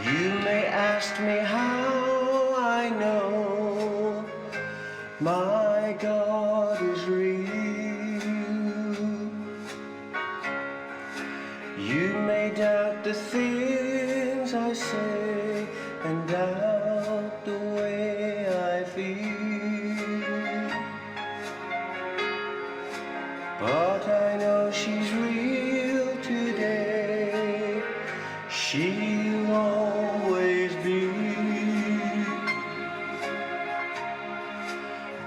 You may ask me how I know my God is real. You may doubt the things I say and doubt the way I feel, but I know she's real today. She'll always be.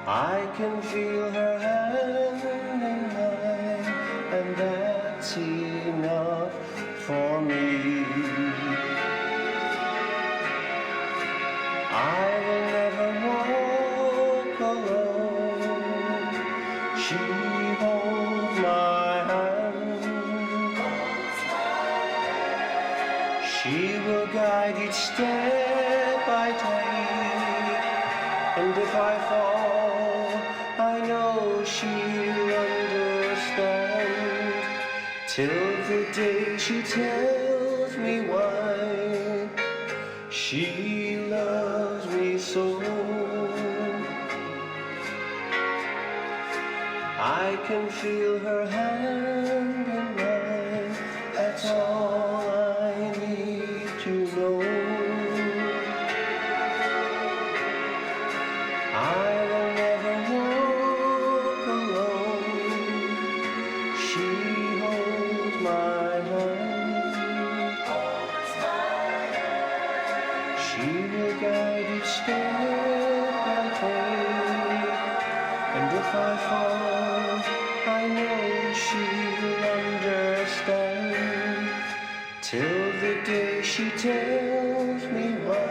I can feel her hand in mine, and that's enough for me. I will never walk alone. She holds my hand. She will guide each step I take, and if I fall, I know she'll understand, till the day she tells me why she loves me so. I can feel her hand in mine, that's all I need to know. I will never walk alone. She holds my hand. She will guide each step I take, and if I fall, I know she'll understand, till the day she tells me why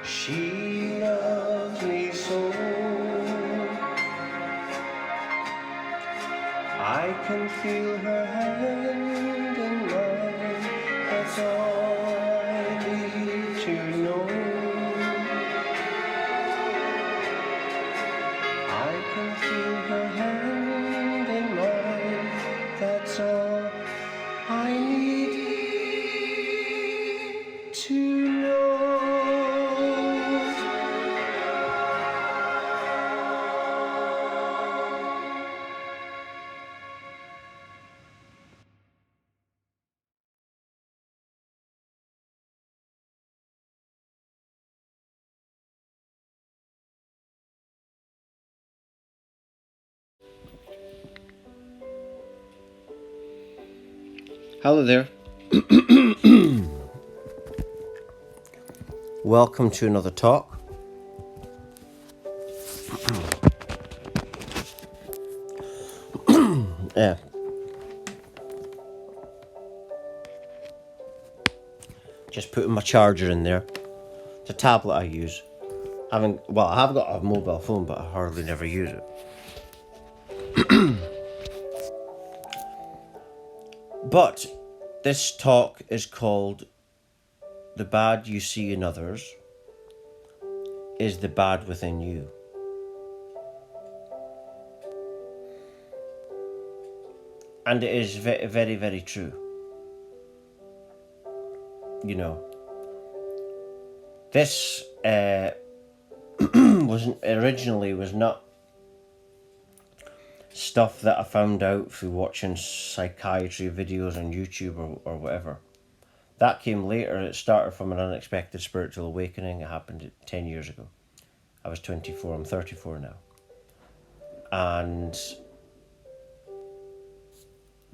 she loves me so. I can feel her hand in mine, that's all I need to know. I can feel her hand in mine, that's all I need to know. Hello there. Welcome to another talk. Yeah. Just putting my charger in there. It's a tablet I use. I have got a mobile phone, but I hardly never use it. But this talk is called "The Bad You See in Others is the Bad Within You." And it is very, very true. You know, this was not stuff that I found out through watching psychiatry videos on YouTube or whatever. That came later. It started from an unexpected spiritual awakening. It happened 10 years ago. I was 24, I'm 34 now. And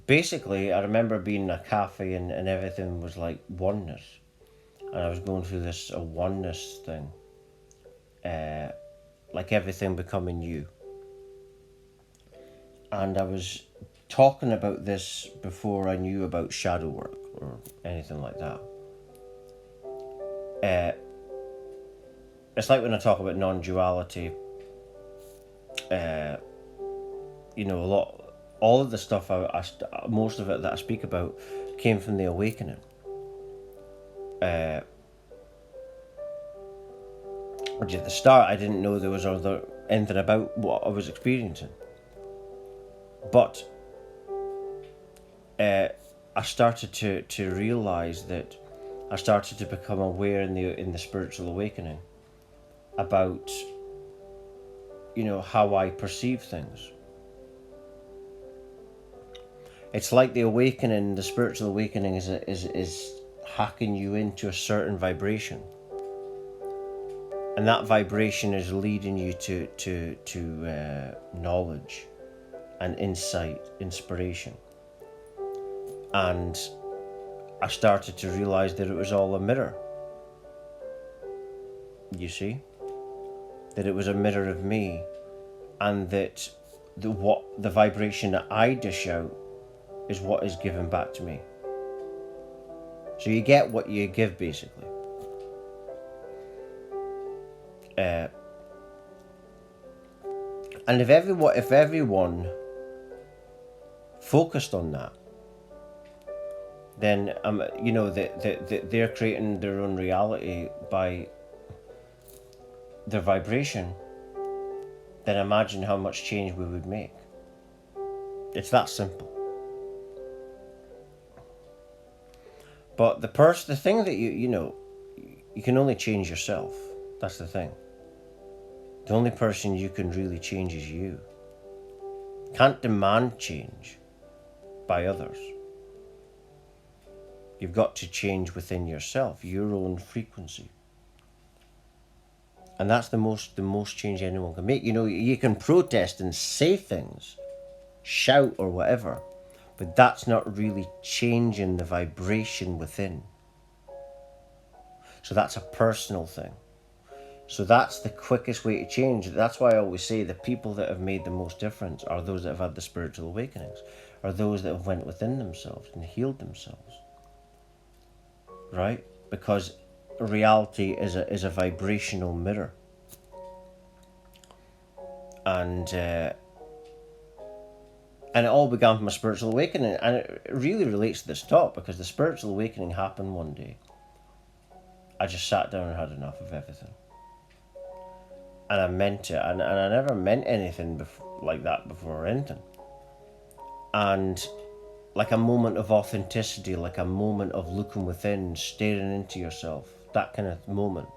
basically, I remember being in a cafe and everything was like oneness. And I was going through this oneness thing. Like everything becoming you. And I was talking about this before I knew about shadow work or anything like that. It's like when I talk about non-duality, all of the stuff, most of it that I speak about came from the awakening. At the start, I didn't know there was anything about what I was experiencing. But I started to realise that I started to become aware in the spiritual awakening about, how I perceive things. It's like the awakening, the spiritual awakening is hacking you into a certain vibration. And that vibration is leading you to knowledge and insight, inspiration. And I started to realize that it was all a mirror. You see? That it was a mirror of me, and that the vibration that I dish out is what is given back to me. So you get what you give, basically. And if everyone focused on that, then they're creating their own reality by their vibration. Then imagine how much change we would make. It's that simple. But the thing that you can only change yourself. That's the thing. The only person you can really change is you. Can't demand change by others. You've got to change within yourself, your own frequency. And that's the most change anyone can make. You can protest and say things, shout or whatever, but that's not really changing the vibration within. So that's a personal thing. So that's the quickest way to change. That's why I always say the people that have made the most difference are those that have had the spiritual awakenings, are those that have went within themselves and healed themselves. Right? Because reality is a vibrational mirror. And it all began from a spiritual awakening, and it really relates to this talk, because the spiritual awakening happened one day. I just sat down and had enough of everything. And I meant it, and I never meant anything like that before or anything. And like a moment of authenticity, like a moment of looking within, staring into yourself, that kind of moment.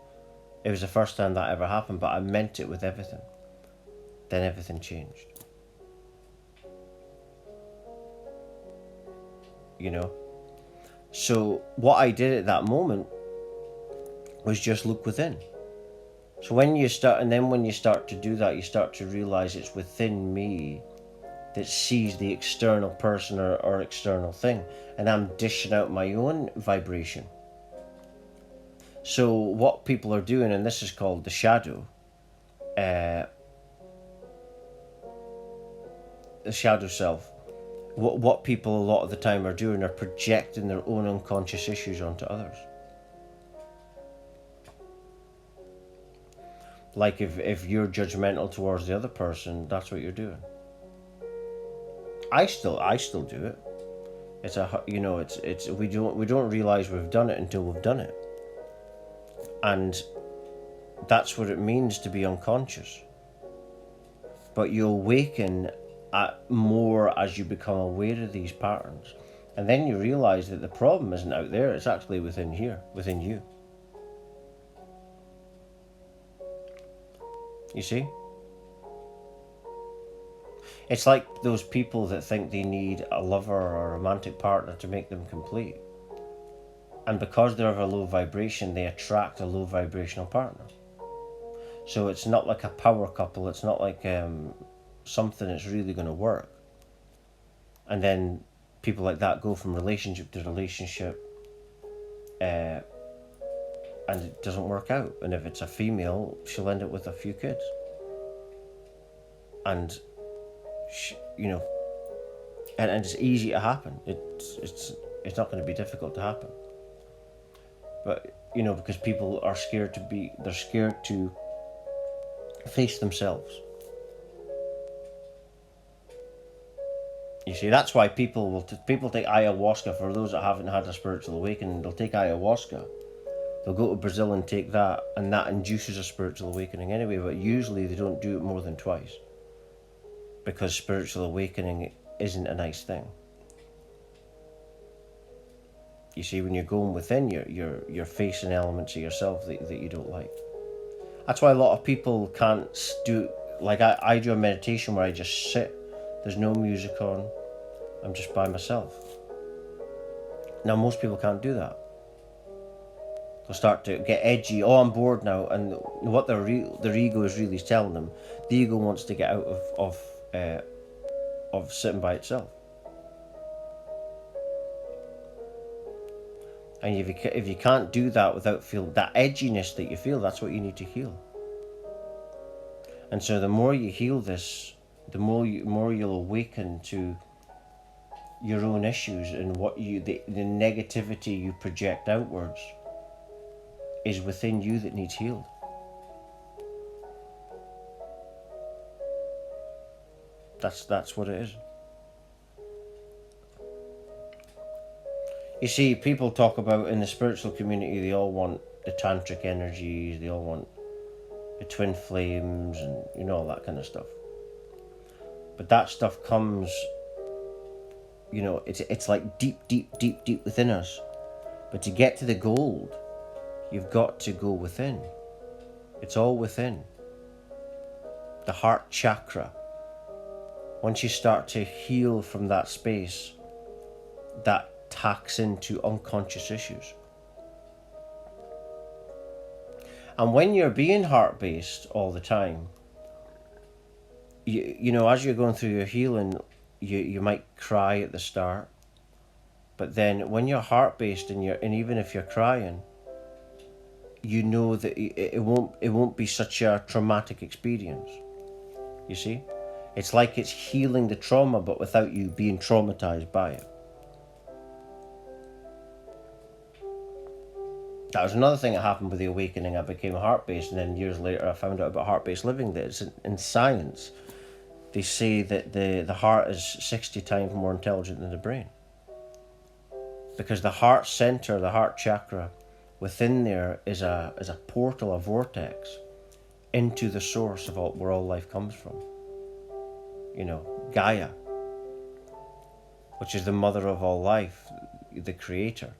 It was the first time that ever happened, but I meant it with everything. Then everything changed. So what I did at that moment was just look within. So when you start to do that, you start to realize it's within me that sees the external person or external thing, and I'm dishing out my own vibration. So what people are doing, and this is called the shadow, the shadow self. What people a lot of the time are doing are projecting their own unconscious issues onto others. Like if you're judgmental towards the other person, that's what you're doing. I still do it. It's we don't realize we've done it until we've done it. And that's what it means to be unconscious. But you awaken more as you become aware of these patterns. And then you realize that the problem isn't out there, it's actually within here, within you. You see? It's like those people that think they need a lover or a romantic partner to make them complete. And because they're of a low vibration, they attract a low vibrational partner. So it's not like a power couple, it's not like something that's really going to work. And then people like that go from relationship to relationship, and it doesn't work out. And if it's a female, she'll end up with a few kids. And and it's easy to happen. It's not going to be difficult to happen. But because people are scared to face themselves. You see, that's why people take ayahuasca. For those that haven't had a spiritual awakening, they'll take ayahuasca. They'll go to Brazil and take that, and that induces a spiritual awakening anyway, but usually they don't do it more than twice. Because spiritual awakening isn't a nice thing. You see, when you're going within, you're facing elements of yourself that you don't like. That's why a lot of people can't do, like I do a meditation where I just sit. There's no music on. I'm just by myself. Now, most people can't do that. They'll start to get edgy. Oh, I'm bored now. And what their ego is really telling them, the ego wants to get out of sitting by itself. And if you can't do that without feeling that edginess that you feel, that's what you need to heal. And so the more you heal this, the more you'll awaken to your own issues, and the negativity you project outwards is within you that needs healed. That's what it is. You see, people talk about in the spiritual community, they all want the tantric energies, they all want the twin flames, and all that kind of stuff. But that stuff comes, it's like deep within us. But to get to the gold, you've got to go within. It's all within. The heart chakra. Once you start to heal from that space, that tacks into unconscious issues. And when you're being heart-based all the time, as you're going through your healing, you might cry at the start, but then when you're heart-based and even if you're crying, you know that it won't be such a traumatic experience. You see, it's like it's healing the trauma, but without you being traumatized by it. That was another thing that happened with the awakening. I became heart-based, and then years later I found out about heart-based living, that it's in science. They say that the heart is 60 times more intelligent than the brain. Because the heart center, the heart chakra, within there is a portal, a vortex, into the source of where all life comes from. Gaia, which is the mother of all life, the creator.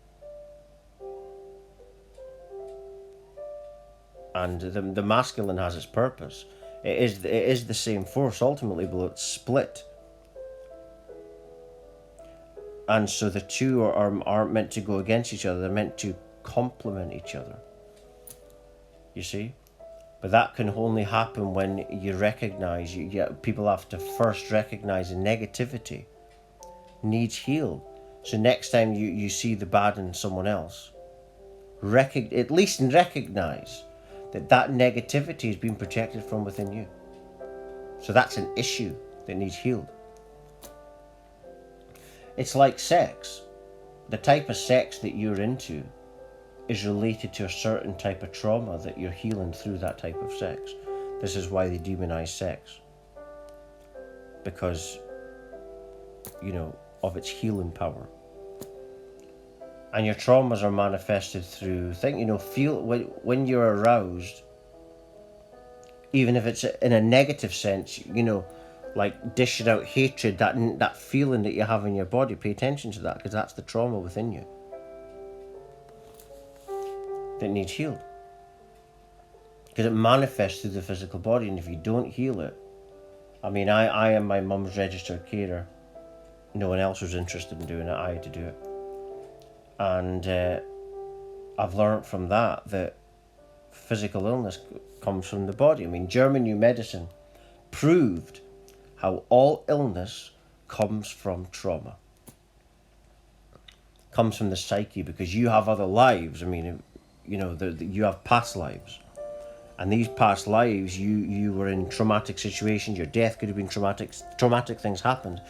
And the masculine has its purpose. It is the same force ultimately, but it's split. And so the two aren't meant to go against each other. They're meant to complement each other. You see? But that can only happen when you recognize, people have to first recognize the negativity needs healed. So next time you see the bad in someone else, at least recognize that negativity is being projected from within you. So that's an issue that needs healed. It's like sex. The type of sex that you're into is related to a certain type of trauma that you're healing through that type of sex. This is why they demonize sex. Because, of its healing power. And your traumas are manifested through when you're aroused, even if it's in a negative sense, like dishing out hatred, that feeling that you have in your body, pay attention to that, because that's the trauma within you that needs healed. Because it manifests through the physical body, and if you don't heal it, I am my mum's registered carer. No one else was interested in doing it, I had to do it. And I've learned from that physical illness comes from the body. German New Medicine proved how all illness comes from trauma. Comes from the psyche, because you have other lives. You have past lives. And these past lives, you were in traumatic situations. Your death could have been traumatic. Traumatic things happened.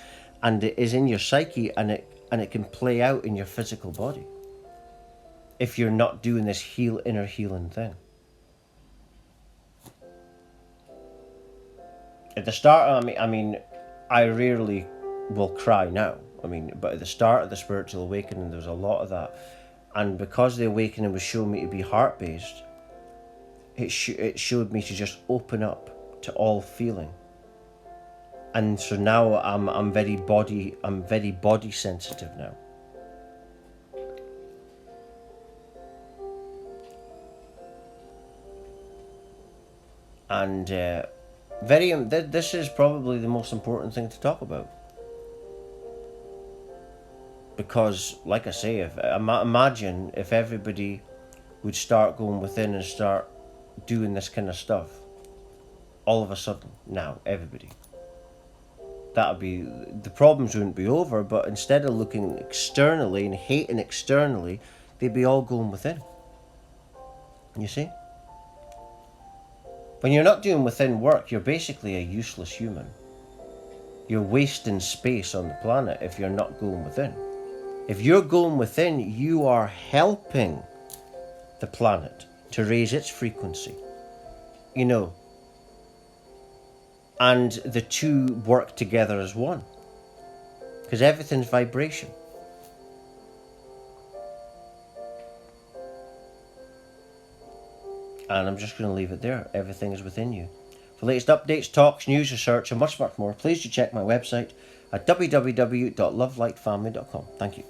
And it is in your psyche, and it can play out in your physical body if you're not doing this inner healing thing. At the start, I rarely will cry now. But at the start of the spiritual awakening, there was a lot of that. And because the awakening was showing me to be heart-based, it showed me to just open up to all feeling. And so now I'm very body sensitive now. And this is probably the most important thing to talk about. Because, like I say, imagine if everybody would start going within and start doing this kind of stuff. All of a sudden, now, everybody. That would be, the problems wouldn't be over, but instead of looking externally and hating externally, they'd be all going within. You see? When you're not doing within work, you're basically a useless human. You're wasting space on the planet if you're not going within. If you're going within, you are helping the planet to raise its frequency. You know, and the two work together as one. Because everything's vibration. And I'm just going to leave it there. Everything is within you. For latest updates, talks, news, research, and much, much more, please do check my website at www.lovelightfamily.com. Thank you.